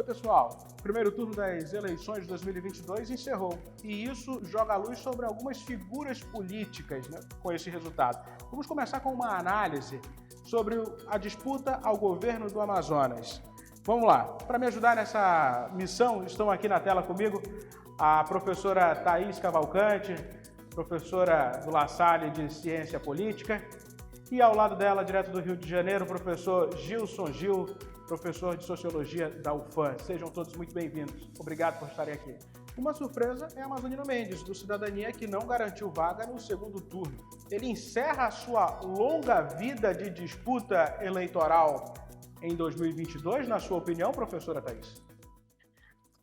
Oi, pessoal. O primeiro turno das eleições de 2022 encerrou e isso joga a luz sobre algumas figuras políticas, né, com esse resultado. Vamos começar com uma análise sobre a disputa ao governo do Amazonas. Vamos lá. Para me ajudar nessa missão, estão aqui na tela comigo a professora Thaís Cavalcante, professora do La Salle de Ciência Política, e ao lado dela, direto do Rio de Janeiro, o professor Gilson Gil, professor de Sociologia da UFAM. Sejam todos muito bem-vindos. Obrigado por estarem aqui. Uma surpresa é Amazonino Mendes, do Cidadania, que não garantiu vaga no segundo turno. Ele encerra a sua longa vida de disputa eleitoral em 2022, na sua opinião, professora Thaís?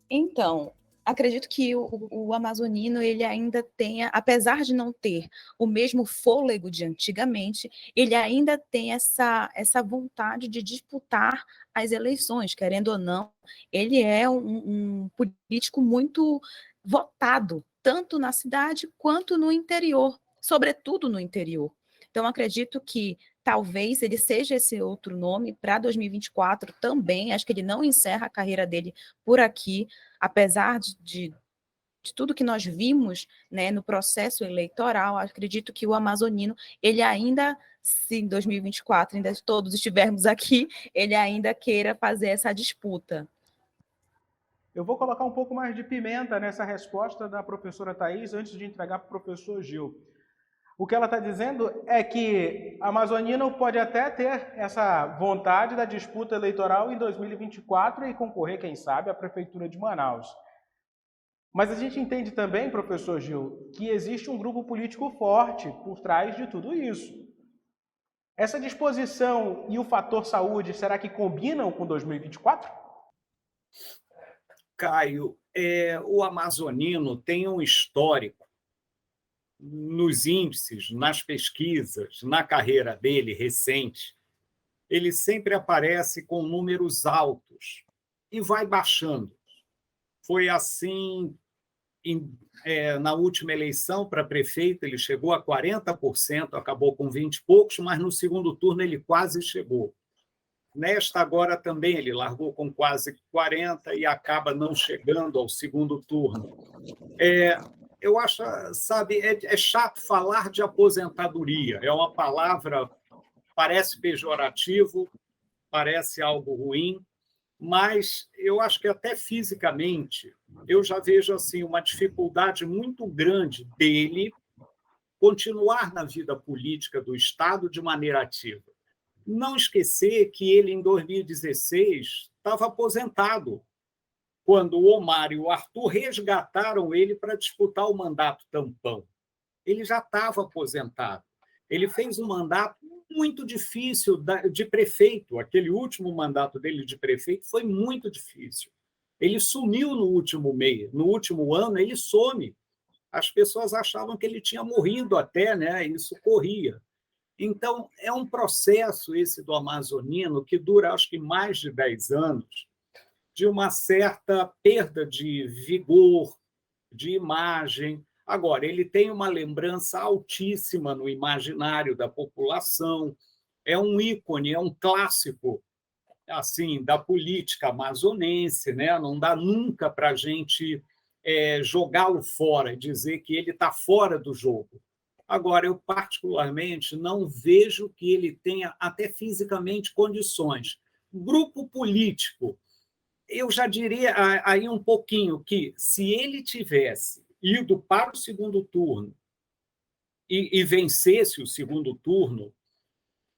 Então, acredito que o amazonino, ele ainda tenha, apesar de não ter o mesmo fôlego de antigamente, ele ainda tem essa vontade de disputar as eleições, querendo ou não. Ele é um político muito votado, tanto na cidade quanto no interior, sobretudo no interior. Então, acredito que talvez ele seja esse outro nome para 2024 também. Acho que ele não encerra a carreira dele por aqui, apesar de tudo que nós vimos, né, no processo eleitoral. Acredito que o amazonino, ele ainda, se em 2024 ainda todos estivermos aqui, ele ainda queira fazer essa disputa. Eu vou colocar um pouco mais de pimenta nessa resposta da professora Thaís antes de entregar para o professor Gil. O que ela está dizendo é que amazonino pode até ter essa vontade da disputa eleitoral em 2024 e concorrer, quem sabe, à Prefeitura de Manaus. Mas a gente entende também, professor Gil, que existe um grupo político forte por trás de tudo isso. Essa disposição e o fator saúde, será que combinam com 2024? Caio, o amazonino tem um histórico nos índices, nas pesquisas, na carreira dele recente. Ele sempre aparece com números altos e vai baixando. Foi assim na última eleição para prefeito, ele chegou a 40%, acabou com 20 e poucos, mas no segundo turno ele quase chegou. Nesta agora também ele largou com quase 40% e acaba não chegando ao segundo turno. Eu acho, sabe, é chato falar de aposentadoria. É uma palavra, parece pejorativo, parece algo ruim, mas eu acho que até fisicamente eu já vejo assim uma dificuldade muito grande dele continuar na vida política do Estado de maneira ativa. Não esquecer que ele, em 2016, estava aposentado, quando o Omar e o Arthur resgataram ele para disputar o mandato tampão. Ele já estava aposentado. Ele fez um mandato muito difícil de prefeito. Aquele último mandato dele de prefeito foi muito difícil. Ele sumiu no último mês, no último ano, ele some. As pessoas achavam que ele tinha morrido até, né? Isso corria. Então, é um processo esse do amazonino que dura, acho que, mais de 10 anos, de uma certa perda de vigor, de imagem. Agora, ele tem uma lembrança altíssima no imaginário da população, é um ícone, é um clássico assim, da política amazonense, né? Não dá nunca para a gente jogá-lo fora e dizer que ele está fora do jogo. Agora, eu particularmente não vejo que ele tenha até fisicamente condições. Grupo político, eu já diria aí um pouquinho que, se ele tivesse ido para o segundo turno e vencesse o segundo turno,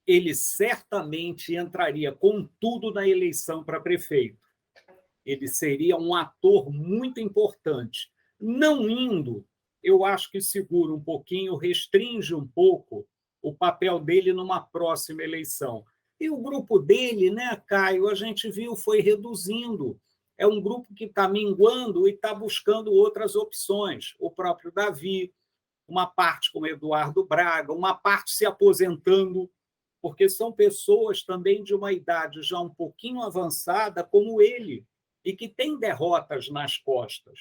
ele certamente entraria com tudo na eleição para prefeito. Ele seria um ator muito importante. Não indo, eu acho que segura um pouquinho, restringe um pouco o papel dele numa próxima eleição. E o grupo dele, né, Caio, a gente viu, foi reduzindo. É um grupo que está minguando e está buscando outras opções. O próprio Davi, uma parte com o Eduardo Braga, uma parte se aposentando, porque são pessoas também de uma idade já um pouquinho avançada, como ele, e que têm derrotas nas costas.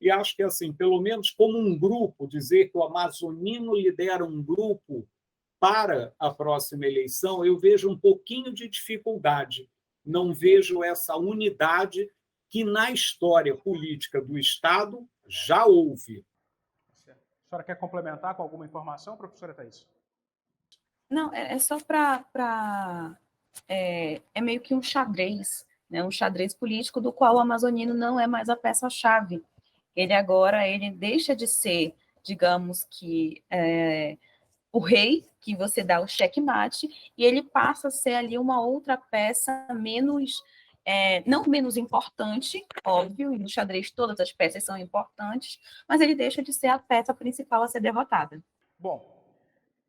E acho que, assim, pelo menos como um grupo, dizer que o amazonino lidera um grupo para a próxima eleição, eu vejo um pouquinho de dificuldade. Não vejo essa unidade que na história política do Estado já houve. A senhora quer complementar com alguma informação, professora Thaís? Não, é só é meio que um xadrez, né? Um xadrez político do qual o amazonino não é mais a peça-chave. Ele deixa de ser, digamos que, o rei, que você dá o checkmate, e ele passa a ser ali uma outra peça menos, não menos importante, óbvio, e no xadrez todas as peças são importantes, mas ele deixa de ser a peça principal a ser derrotada. Bom,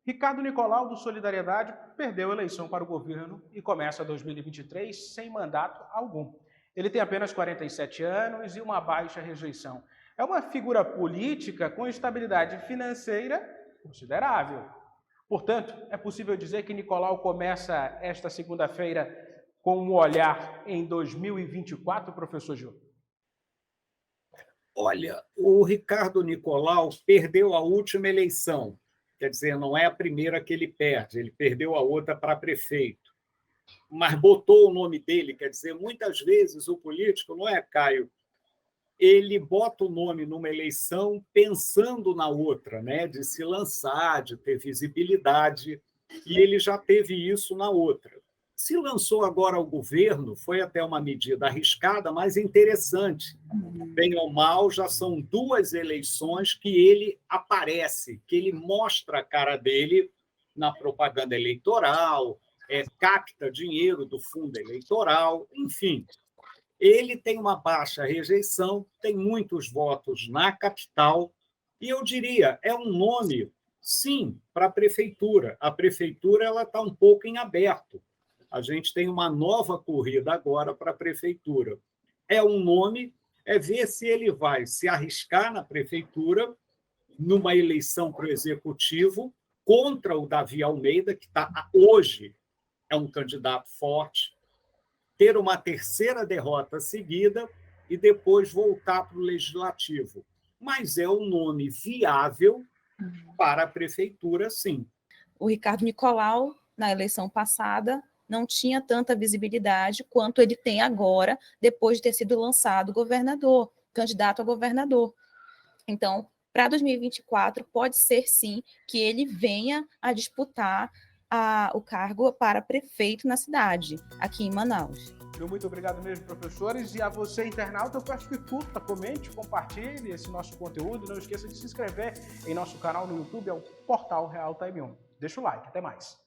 Ricardo Nicolau, do Solidariedade, perdeu a eleição para o governo e começa 2023 sem mandato algum. Ele tem apenas 47 anos e uma baixa rejeição. É uma figura política com estabilidade financeira considerável. Portanto, é possível dizer que Nicolau começa esta segunda-feira com um olhar em 2024, professor Gil? Olha, o Ricardo Nicolau perdeu a última eleição. Quer dizer, não é a primeira que ele perde, ele perdeu a outra para prefeito. Mas botou o nome dele, quer dizer, muitas vezes o político, não é, Caio? Ele bota o nome numa eleição pensando na outra, né? De se lançar, de ter visibilidade, e ele já teve isso na outra. Se lançou agora ao governo, foi até uma medida arriscada, mas interessante. Bem ou mal, já são 2 eleições que ele aparece, que ele mostra a cara dele na propaganda eleitoral, capta dinheiro do fundo eleitoral, enfim. Ele tem uma baixa rejeição, tem muitos votos na capital, e eu diria, é um nome, sim, para a prefeitura. A prefeitura está um pouco em aberto. A gente tem uma nova corrida agora para a prefeitura. É um nome, é ver se ele vai se arriscar na prefeitura, numa eleição para o executivo, contra o Davi Almeida, que hoje é um candidato forte, ter uma terceira derrota seguida e depois voltar para o legislativo. Mas é um nome viável para a prefeitura, sim. O Ricardo Nicolau, na eleição passada, não tinha tanta visibilidade quanto ele tem agora, depois de ter sido lançado governador, candidato a governador. Então, para 2024, pode ser, sim, que ele venha a disputar o cargo para prefeito na cidade, aqui em Manaus. Muito obrigado mesmo, professores. E a você, internauta, eu peço que curta, comente, compartilhe esse nosso conteúdo. Não esqueça de se inscrever em nosso canal no YouTube, é o Portal Real Time 1. Deixa o like. Até mais.